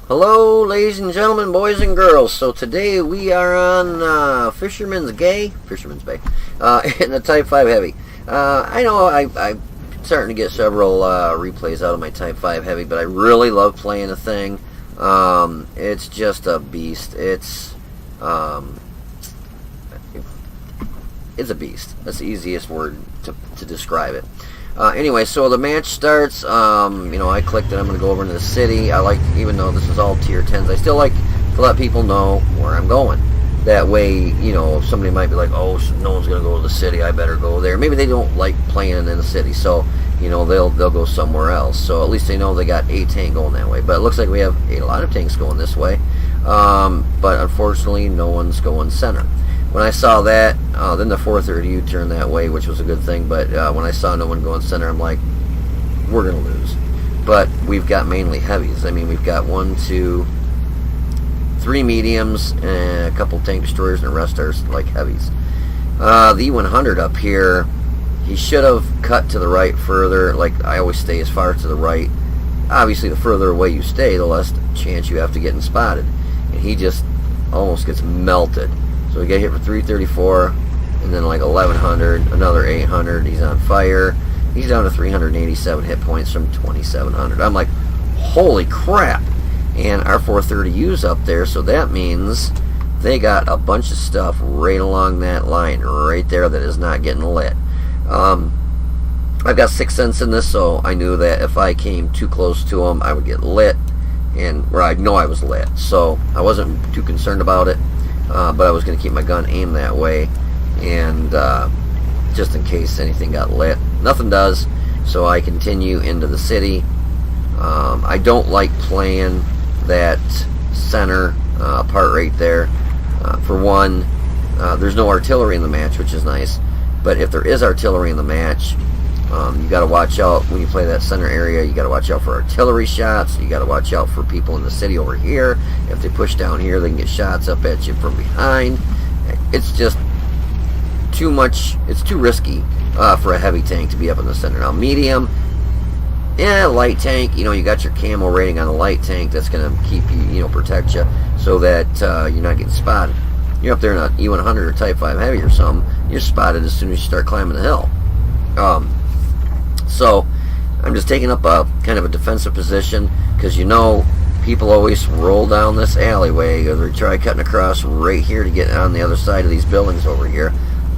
Hello, ladies and gentlemen, boys and girls. So today we are on Fisherman's Bay, in the Type 5 Heavy. I know I'm starting to get several replays out of my Type 5 Heavy, but I really love playing the thing. It's just a beast. It's a beast. That's the easiest word to describe it. Anyway, so the match starts. I clicked that I'm going to go over into the city. I like, even though this is all tier 10s, I still like to let people know where I'm going. That way, somebody might be like, oh, no one's going to go to the city, I better go there. Maybe they don't like playing in the city, so, they'll go somewhere else. So at least they know they got a tank going that way. But it looks like we have a lot of tanks going this way. But unfortunately, no one's going center. When I saw that, then the 430 turned that way, which was a good thing. But when I saw no one going center, I'm like, we're going to lose. But we've got mainly heavies. I mean, we've got 1, 2, 3 mediums, and a couple tank destroyers, and the rest are like heavies. The E100 up here, he should have cut to the right further. Like, I always stay as far to the right. Obviously, the further away you stay, the less chance you have to get spotted. And he just almost gets melted. So we get hit for 334, and then like 1100, another 800. He's on fire. He's down to 387 hit points from 2700. I'm like, holy crap! And our 430U's up there, so that means they got a bunch of stuff right along that line, right there, that is not getting lit. I've got 6 cents in this, so I knew that if I came too close to them, I would get lit, or I'd know I was lit. So I wasn't too concerned about it. But I was going to keep my gun aimed that way, and just in case anything got lit. Nothing does, so I continue into the city. I don't like playing that center part right there. For one, there's no artillery in the match, which is nice, but if there is artillery in the match, you got to watch out when you play that center area. You got to watch out for artillery shots. You got to watch out for people in the city over here. If they push down here, they can get shots up at you from behind. It's just too much. It's too risky for a heavy tank to be up in the center. Now, medium, light tank. You got your camo rating on the light tank. That's going to keep you, protect you, so that you're not getting spotted. You're up there in an E100 or Type 5 Heavy or something, you're spotted as soon as you start climbing the hill. So I'm just taking up a kind of a defensive position, because people always roll down this alleyway, or they try cutting across right here to get on the other side of these buildings over here.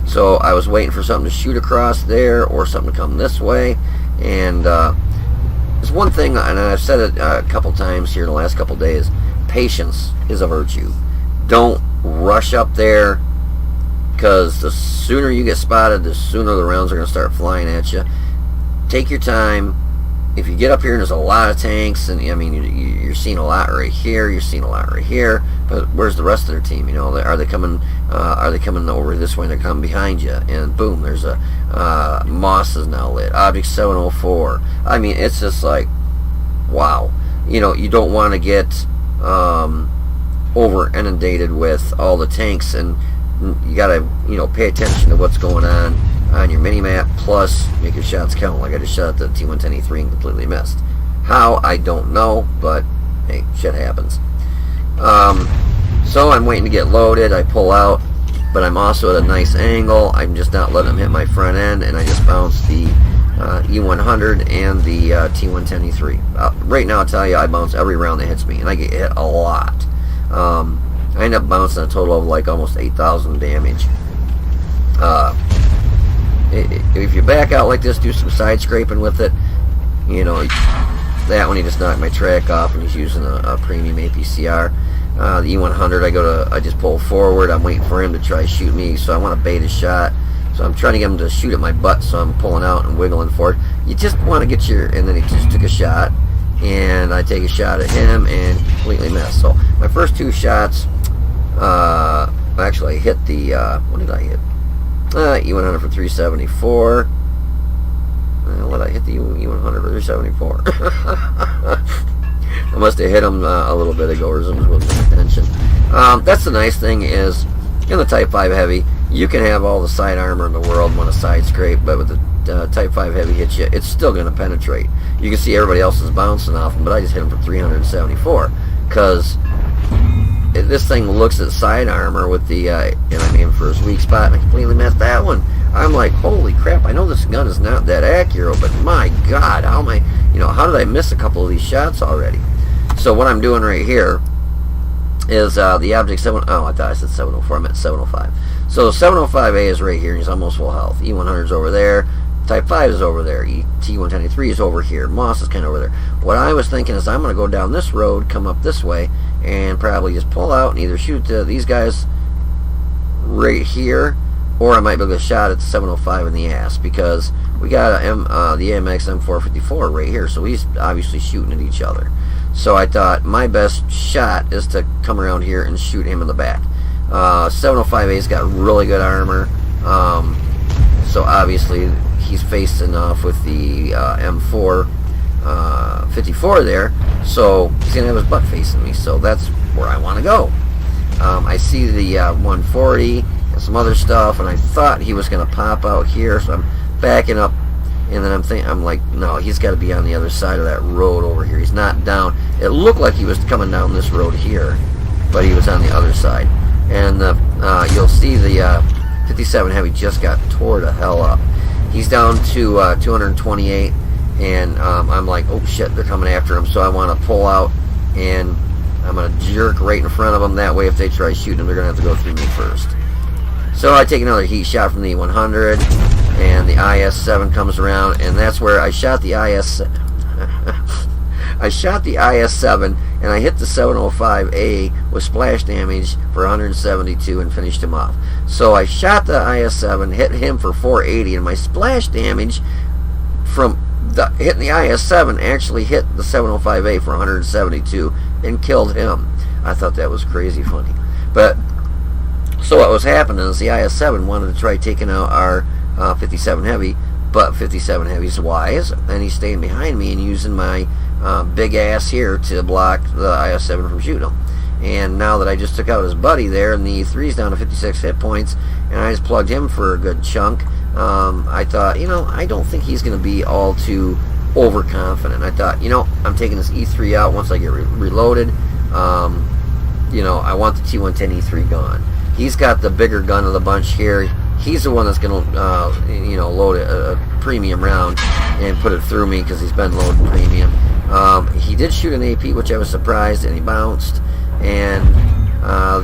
So I was waiting for something to shoot across there, or something to come this way. And there's one thing, and I've said it a couple times here in the last couple days: patience is a virtue. Don't rush up there, because the sooner you get spotted, the sooner the rounds are going to start flying at you. Take your time. If you get up here and there's a lot of tanks, and you're seeing a lot right here, you're seeing a lot right here, but where's the rest of their team? Are they coming over this way, and they're coming behind you? And boom, there's a Moss is now lit. Object 704. It's just like, wow. You don't want to get over inundated with all the tanks, and you gotta pay attention to what's going on your mini map, plus make your shots count. Like I just shot the T110E3 and completely missed. How, I don't know, but hey, shit happens. So I'm waiting to get loaded. I pull out, but I'm also at a nice angle. I'm just not letting them hit my front end, and I just bounced the E100 and the T110E3. Right now, I'll tell you, I bounce every round that hits me, and I get hit a lot. I end up bouncing a total of like almost 8,000 damage. If you back out like this, do some side scraping with it, that one he just knocked my track off, and he's using a premium APCR. The E100, I just pull forward. I'm waiting for him to try to shoot me, so I want to bait his shot. So I'm trying to get him to shoot at my butt, so I'm pulling out and wiggling for it. You just want to get and then he just took a shot, and I take a shot at him and completely miss. So my first 2 shots, actually I hit the, what did I hit? E100 for 374. What did I hit the E100 for 374? I must have hit him a little bit ago, or something wasn't paying attention. That's the nice thing is, in the Type 5 Heavy, you can have all the side armor in the world when a side scrape, but with the Type 5 Heavy hits you, it's still going to penetrate. You can see everybody else is bouncing off them, but I just hit him for 374. because this thing looks at side armor with the, and I'm aiming for his weak spot, and I completely missed that one. I'm like, holy crap, I know this gun is not that accurate, but my God, how am I, how did I miss a couple of these shots already? So what I'm doing right here is the object 7, oh, I thought I said 704, I meant 705. So 705A is right here, and he's almost full health. E100 is over there, Type 5 is over there, T123 is over here, Moss is kind of over there. What I was thinking is I'm going to go down this road, come up this way, and probably just pull out and either shoot these guys right here, or I might be able to shot at the 705 in the ass, because we got the AMX M454 right here, so he's obviously shooting at each other. So I thought my best shot is to come around here and shoot him in the back. 705A's got really good armor, so obviously he's facing off with the M4 54 there, so he's gonna have his butt facing me, so that's where I want to go. I see the 140 and some other stuff, and I thought he was gonna pop out here, so I'm backing up, and then I'm like, no, he's got to be on the other side of that road over here. He's not down. It looked like he was coming down this road here, but he was on the other side. And you'll see the 57 Heavy just got tore the hell up. He's down to 228, and I'm like, oh shit, they're coming after him, so I want to pull out, and I'm going to jerk right in front of them. That way if they try shooting him, they're going to have to go through me first. So I take another heat shot from the 100, and the IS-7 comes around, and that's where I shot the I shot the IS-7, and I hit the 705A with splash damage for 172 and finished him off. So I shot the IS-7, hit him for 480, and my splash damage from hitting the IS-7 actually hit the 705A for 172 and killed him. I thought that was crazy funny. But so what was happening is the IS-7 wanted to try taking out our 57 Heavy, but 57 Heavy's wise, and he's staying behind me and using my big ass here to block the IS-7 from shooting him. And now that I just took out his buddy there, and the E3's down to 56 hit points, and I just plugged him for a good chunk, I thought, I don't think he's going to be all too overconfident. I thought, I'm taking this E3 out once I get reloaded. I want the T110 E3 gone. He's got the bigger gun of the bunch here. He's the one that's going to, load a premium round and put it through me because he's been loading premium. He did shoot an AP, which I was surprised, and he bounced. And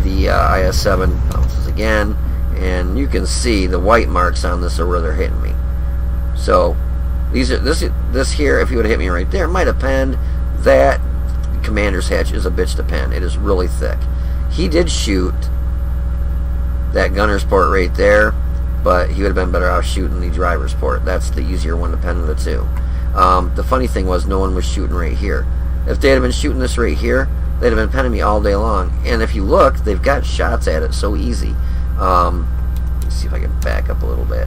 the IS-7 bounces again, and you can see the white marks on this are where they're hitting me. So these are this here. If he would have hit me right there, might have penned. That commander's hatch is a bitch to pen. It is really thick. He did shoot that gunner's port right there, but he would have been better off shooting the driver's port. That's the easier one to pen of the two. The funny thing was no one was shooting right here. If they had been shooting this right here, they'd have been penning me all day long. And if you look, they've got shots at it so easy. Let's see if I can back up a little bit.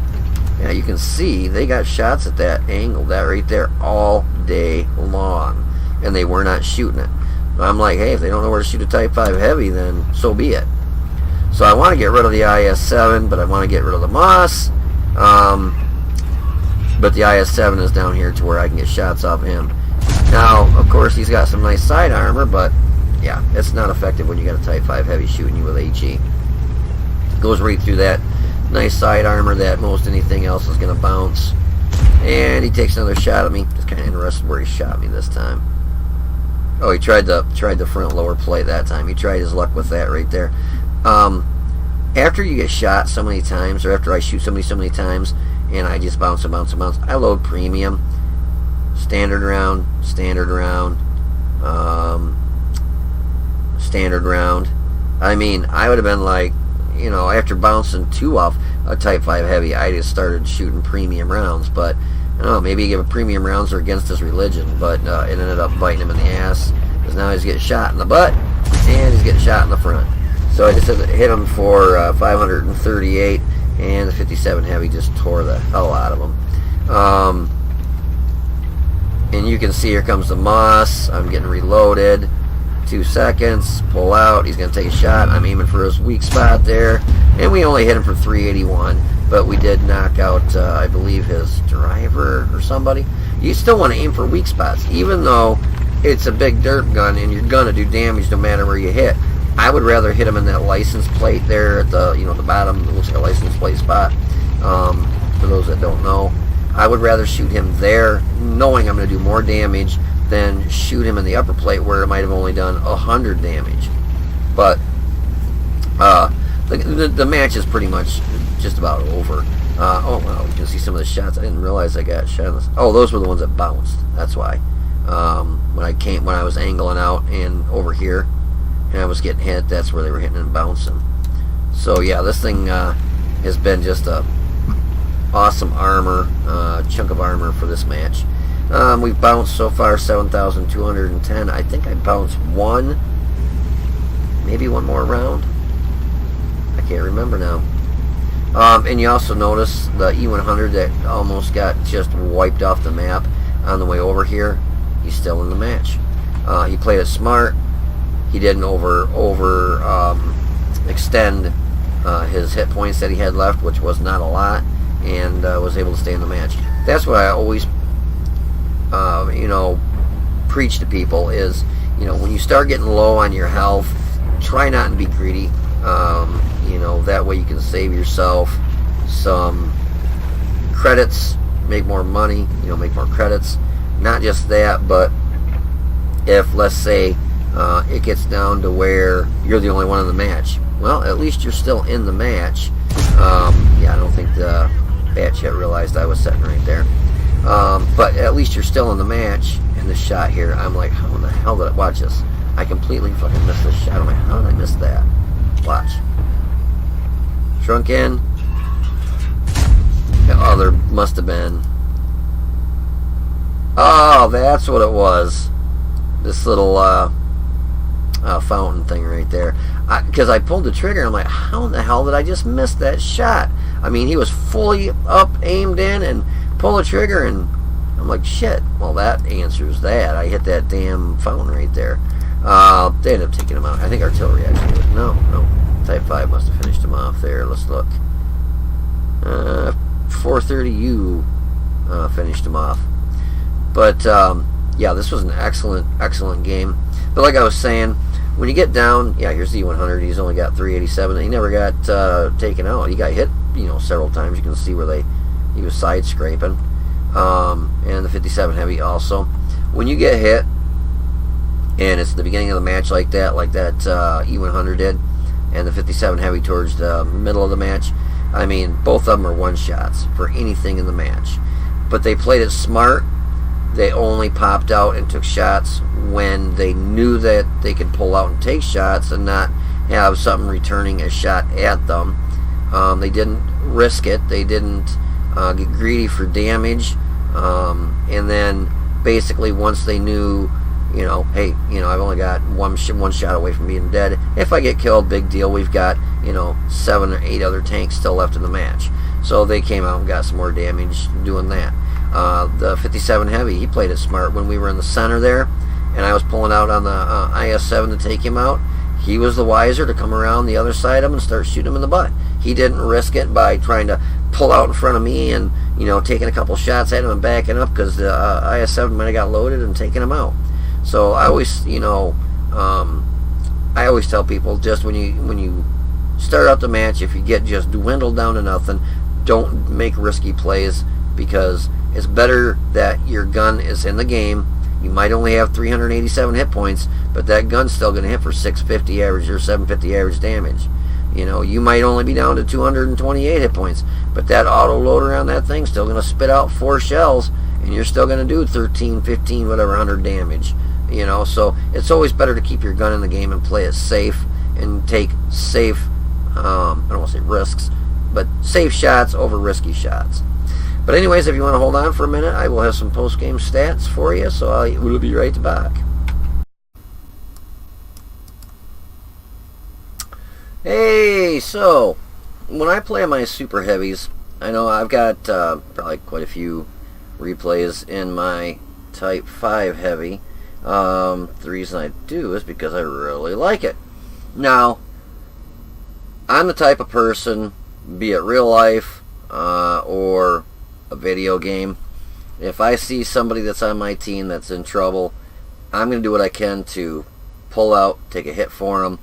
Yeah, you can see they got shots at that angle, that right there, all day long. And they were not shooting it. I'm like, hey, if they don't know where to shoot a Type 5 Heavy, then so be it. So I want to get rid of the IS-7, but I want to get rid of the Moss. But the IS-7 is down here to where I can get shots off him. Now, of course, he's got some nice side armor, but yeah, it's not effective when you got a Type 5 Heavy shooting you with HE. Goes right through that nice side armor that most anything else is going to bounce. And he takes another shot at me. Just kind of interested where he shot me this time. Oh, he tried the front lower plate that time. He tried his luck with that right there. After you get shot so many times, or after I shoot somebody so many times, and I just bounce and bounce and bounce, I load premium. Standard round, standard round, standard round. I mean, I would have been like, after bouncing 2 off a Type 5 Heavy, I just started shooting premium rounds. But I don't know, maybe he gave premium rounds are against his religion, but it ended up biting him in the ass, because now he's getting shot in the butt and he's getting shot in the front. So I just hit him for 538, and the 57 Heavy just tore the hell out of him. And you can see here comes the Moss. I'm getting reloaded. 2 seconds, pull out. He's going to take a shot. I'm aiming for his weak spot there, and we only hit him for 381, but we did knock out, I believe, his driver or somebody. You still want to aim for weak spots, even though it's a big dirt gun, and you're gonna do damage no matter where you hit. I would rather hit him in that license plate there at the the bottom. It looks like a license plate spot. For those that don't know, I would rather shoot him there, knowing I'm going to do more damage, than shoot him in the upper plate where it might have only done 100 damage. But the match is pretty much just about over. Oh wow, you can see some of the shots. I didn't realize I got shot. Oh, those were the ones that bounced. That's why. When I was angling out and over here, and I was getting hit, that's where they were hitting and bouncing. So yeah, this thing has been just a awesome armor, chunk of armor for this match. We've bounced so far 7,210. I think I bounced one, maybe one more round. I can't remember now. And you also notice the E100 that almost got just wiped off the map on the way over here. He's still in the match. He played it smart. He didn't extend his hit points that he had left, which was not a lot, and was able to stay in the match. That's what I always preach to people is, when you start getting low on your health, try not to be greedy. That way you can save yourself some credits, make more money, make more credits. Not just that, but if, let's say, it gets down to where you're the only one in the match, well, at least you're still in the match. Yeah, I don't think the batch yet realized I was sitting right there. But at least you're still in the match. And this shot here, I'm like, how in the hell did I watch this? I completely fucking missed this shot. I'm like, how did I miss that? Watch. Shrunk in. Oh, there must have been. Oh, that's what it was. This little fountain thing right there. Because I pulled the trigger, and I'm like, how in the hell did I just miss that shot? I mean, he was fully up, aimed in, and pull the trigger, and I'm like, shit. Well, that answers that. I hit that damn fountain right there. They ended up taking him out. I think artillery actually did. No. Type 5 must have finished him off there. Let's look. 430U finished him off. But, yeah, this was an excellent game. But like I was saying, when you get down, yeah, here's the E100. He's only got 387. He never got taken out. He got hit, several times. You can see where he was side scraping. And the 57 Heavy also. When you get hit, and it's the beginning of the match like that E100 did, and the 57 Heavy towards the middle of the match, I mean, both of them are one-shots for anything in the match. But they played it smart. They only popped out and took shots when they knew that they could pull out and take shots and not have something returning a shot at them. They didn't risk it. They didn't get greedy for damage. And then basically once they knew, hey, I've only got one shot away from being dead. If I get killed, big deal. We've got, 7 or 8 other tanks still left in the match. So they came out and got some more damage doing that. The 57 Heavy, he played it smart when we were in the center there, and I was pulling out on the IS-7 to take him out. He was the wiser to come around the other side of him and start shooting him in the butt. He didn't risk it by trying to pull out in front of me and, taking a couple shots at him and backing up, because the IS-7 might have got loaded and taken him out. So I always, I always tell people, just when you start out the match, if you get just dwindled down to nothing, don't make risky plays, because it's better that your gun is in the game. You might only have 387 hit points, but that gun's still going to hit for 650 average or 750 average damage. You might only be down to 228 hit points, but that auto loader on that thing's still going to spit out 4 shells, and you're still going to do 13, 15, whatever, 100 damage. So it's always better to keep your gun in the game and play it safe and take safe, I don't want to say risks, but safe shots over risky shots. But anyways, if you want to hold on for a minute, I will have some post-game stats for you, so I will be right back. Hey, so when I play my super heavies, I know I've got probably quite a few replays in my Type 5 heavy. The reason I do is because I really like it. Now, I'm the type of person, be it real life or a video game, if I see somebody that's on my team that's in trouble, I'm going to do what I can to pull out, take a hit for them,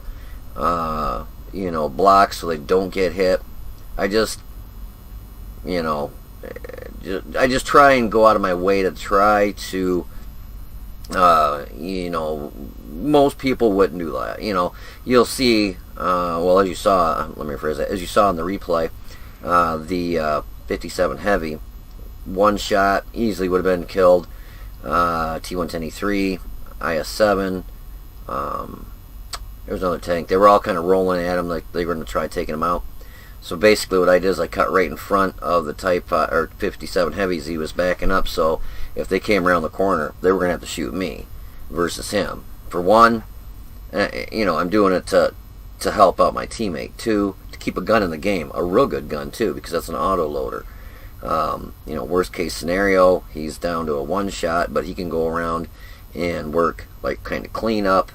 block so they don't get hit. I just, I just try and go out of my way to try to, most people wouldn't do that. You'll see, as you saw, let me rephrase that, as you saw in the replay, the 57 Heavy, one shot, easily would have been killed. T110E3, IS-7, there was another tank. They were all kind of rolling at him like they were going to try taking him out. So basically what I did is I cut right in front of the Type 57 Heavies he was backing up, so if they came around the corner, they were going to have to shoot me versus him. For one, I'm doing it to help out my teammate. Two, to keep a gun in the game, a real good gun too, because that's an auto loader. Worst case scenario, he's down to a one shot, but he can go around and work like kind of clean up,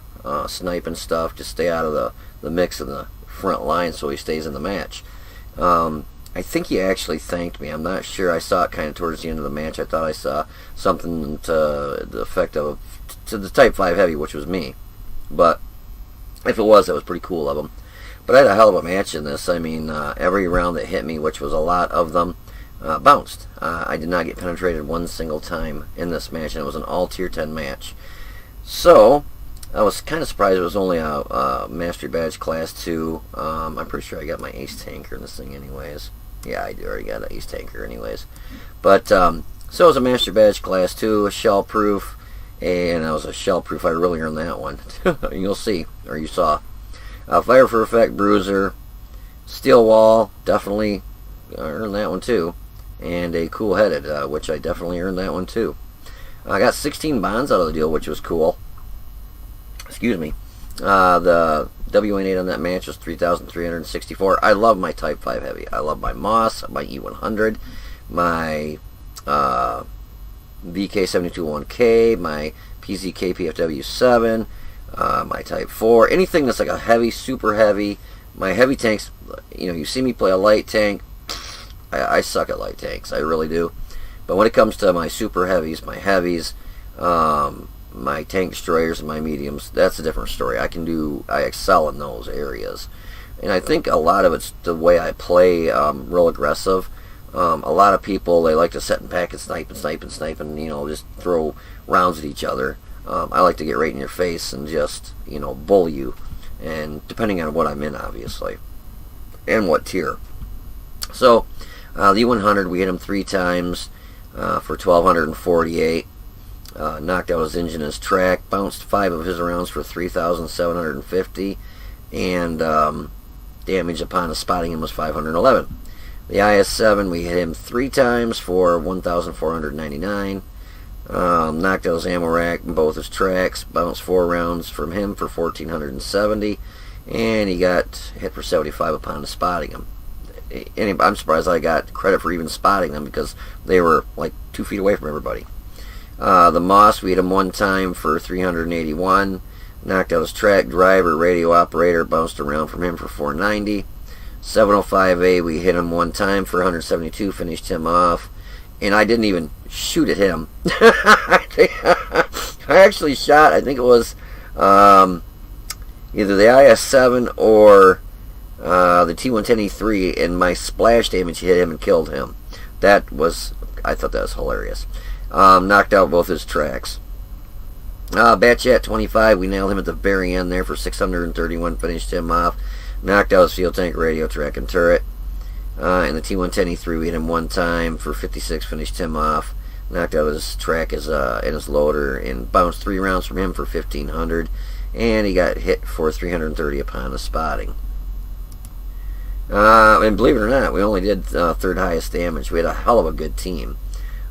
sniping stuff, just stay out of the mix in the front line so he stays in the match. I think he actually thanked me. I'm not sure. I saw it kind of towards the end of the match. I thought I saw something to the effect of to the Type 5 Heavy, which was me. But if it was, that was pretty cool of him. But I had a hell of a match in this. I mean, every round that hit me, which was a lot of them, bounced. I did not get penetrated one single time in this match, and it was an all Tier 10 match. So I was kind of surprised it was only a Mastery Badge Class 2. I'm pretty sure I got my Ace Tanker in this thing anyways. Yeah, I already got an Ace Tanker anyways. But, so it was a Mastery Badge Class 2, a shell proof, and that was a shell proof. I really earned that one. You'll see, or you saw. Fire for Effect Bruiser, Steel Wall, definitely earned that one too. And a Cool Headed, which I definitely earned that one too. I got 16 bonds out of the deal, which was cool. Excuse me. The WN8 on that match was 3,364. I love my Type 5 Heavy. I love my Moss, my E100, my VK721K, my PZK PFW7, my Type 4. Anything that's like a heavy, super heavy. My heavy tanks, you see me play a light tank. I suck at light tanks. I really do. But when it comes to my super heavies, my heavies, my tank destroyers and my mediums, that's a different story. I excel in those areas. And I think a lot of it's the way I play, real aggressive. A lot of people, they like to set and pack and snipe and snipe and snipe and, just throw rounds at each other. I like to get right in your face and just, bull you. And depending on what I'm in, obviously. And what tier. So, the E100, we hit him 3 times for 1,248. Knocked out his engine, his track, bounced 5 of his rounds for 3,750, and damage upon spotting him was 511. The IS-7, we hit him 3 times for 1,499. Knocked out his ammo rack and both his tracks, bounced 4 rounds from him for 1,470, and he got hit for 75 upon spotting him. And I'm surprised I got credit for even spotting them because they were like 2 feet away from everybody. The Moss, we hit him 1 time for 381. Knocked out his track, driver, radio operator, bounced around from him for 490. 705A, we hit him 1 time for 172, finished him off. And I didn't even shoot at him. I actually shot, I think it was either the IS-7 or the T110E3, and my splash damage hit him and killed him. I thought that was hilarious. Knocked out both his tracks. Batchat 25, we nailed him at the very end there for 631, finished him off. Knocked out his fuel tank, radio, track, and turret. And the T110E3, we hit him 1 time for 56, finished him off. Knocked out his track and his loader, and bounced 3 rounds from him for 1,500. And he got hit for 330 upon the spotting. And believe it or not, we only did 3rd highest damage. We had a hell of a good team.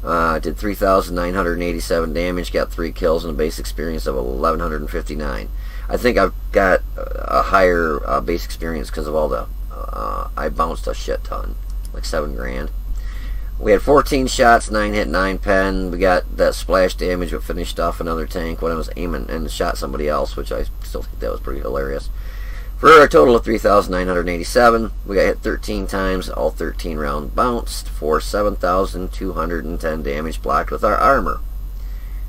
Did 3,987 damage, got 3 kills, and a base experience of 1,159. I think I've got a higher base experience because of all the... I bounced a shit ton, like 7 grand. We had 14 shots, 9 hit, 9 pen. We got that splash damage, but finished off another tank when I was aiming and shot somebody else, which I still think that was pretty hilarious. For a total of 3,987, we got hit 13 times, all 13 rounds bounced for 7,210 damage, blocked with our armor.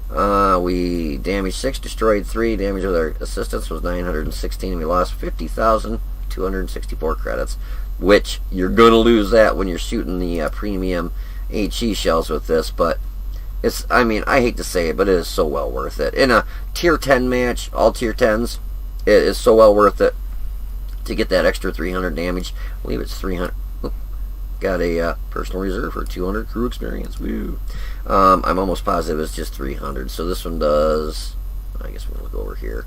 We damaged 6, destroyed 3. Damage with our assistance was 916. We lost 50,264 credits, which you're going to lose that when you're shooting the premium HE shells with this, but it's, I mean, I hate to say it, but it is so well worth it. In a tier 10 match, all tier 10s, it is so well worth it to get that extra 300 damage. I believe it's 300. Got a personal reserve for 200 crew experience. Woo! I'm almost positive it's just 300. So this one does, I guess we'll look over here.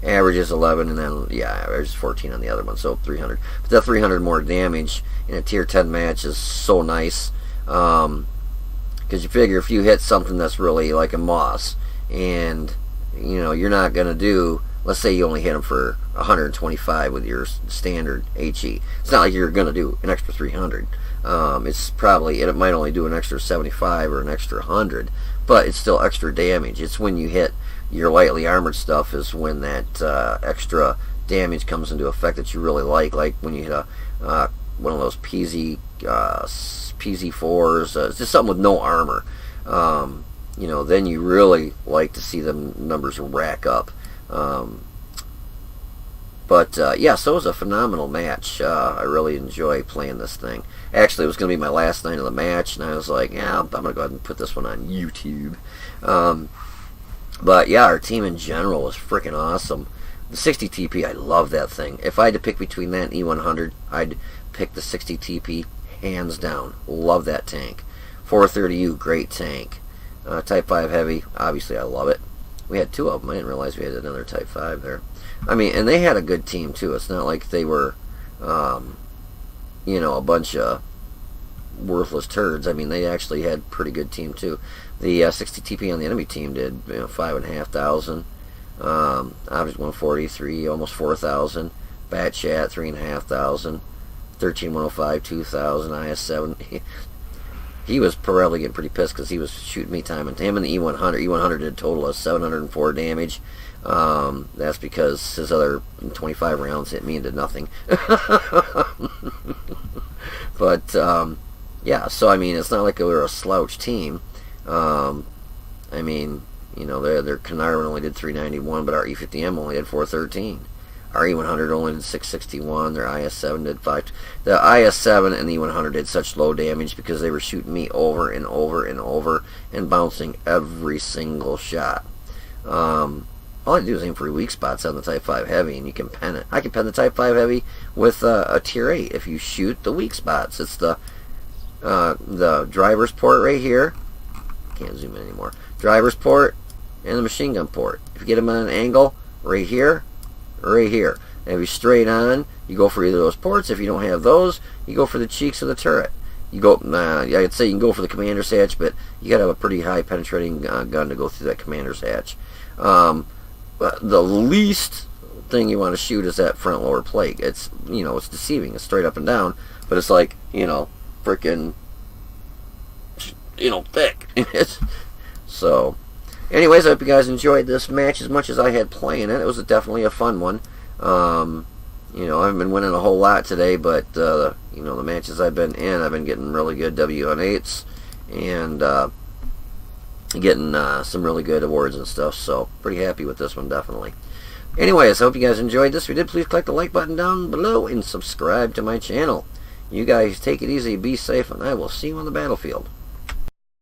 Average is 11, and then, yeah, average is 14 on the other one, so 300. But that 300 more damage in a tier 10 match is so nice. Because you figure if you hit something that's really like a Moss, and, you know, you're not going to do, let's say you only hit them for 125 with your standard HE. It's not like you're going to do an extra 300. It's probably, it might only do an extra 75 or an extra 100, but it's still extra damage. It's when you hit your lightly armored stuff is when that extra damage comes into effect that you really like when you hit a one of those PZ4s, it's just something with no armor. You know, then you really like to see them numbers rack up. Yeah, so it was a phenomenal match. I really enjoy playing this thing. Actually, it was going to be my last night of the match, and I was like, yeah, I'm going to go ahead and put this one on YouTube. But yeah, our team in general was freaking awesome. The 60 TP, I love that thing. If I had to pick between that and E100, I'd pick the 60 TP hands down. Love that tank. 430U, great tank. Type 5 Heavy, obviously I love it. We had 2 of them. I didn't realize we had another Type 5 there. I mean, and they had a good team too. It's not like they were, you know, a bunch of worthless turds. I mean, they actually had a pretty good team too. The 60 TP on the enemy team did, you know, 5,500. Average 143, almost 4,000. Bat Chat 3,500. 13105, 2,000. IS7. He was probably getting pretty pissed because he was shooting me time and him and the E100. E100 did a total of 704 damage. That's because his other 25 rounds hit me and did nothing. But yeah, so I mean, it's not like we were a slouch team. I mean, you know, their Carnarvon only did 391, but our E50M only did 413. Our E100 only did 661. Their IS7 did 5. The IS7 and the E100 did such low damage because they were shooting me over and over and over and bouncing every single shot. All I do is aim for weak spots on the Type 5 Heavy, and you can pen it. I can pen the Type 5 Heavy with a Tier 8 if you shoot the weak spots. It's the driver's port right here. Can't zoom in anymore. Driver's port and the machine gun port. If you get them on an angle, right here, right here. And if you're straight on, you go for either of those ports. If you don't have those, you go for the cheeks of the turret. You go, I'd say you can go for the commander's hatch, but you gotta have a pretty high penetrating gun to go through that commander's hatch. But the least thing you want to shoot is that front lower plate. It's, you know, it's deceiving. It's straight up and down, but it's like, you know, freaking, you know, thick. So, anyways, I hope you guys enjoyed this match as much as I had playing it. It was definitely a fun one. You know, I haven't been winning a whole lot today, but, you know, the matches I've been in, I've been getting really good W1-8s, and, getting some really good awards and stuff, so pretty happy with this one, definitely. Anyways, I hope you guys enjoyed this. If you did, please click the like button down below and subscribe to my channel. You guys take it easy, be safe, and I will see you on the battlefield.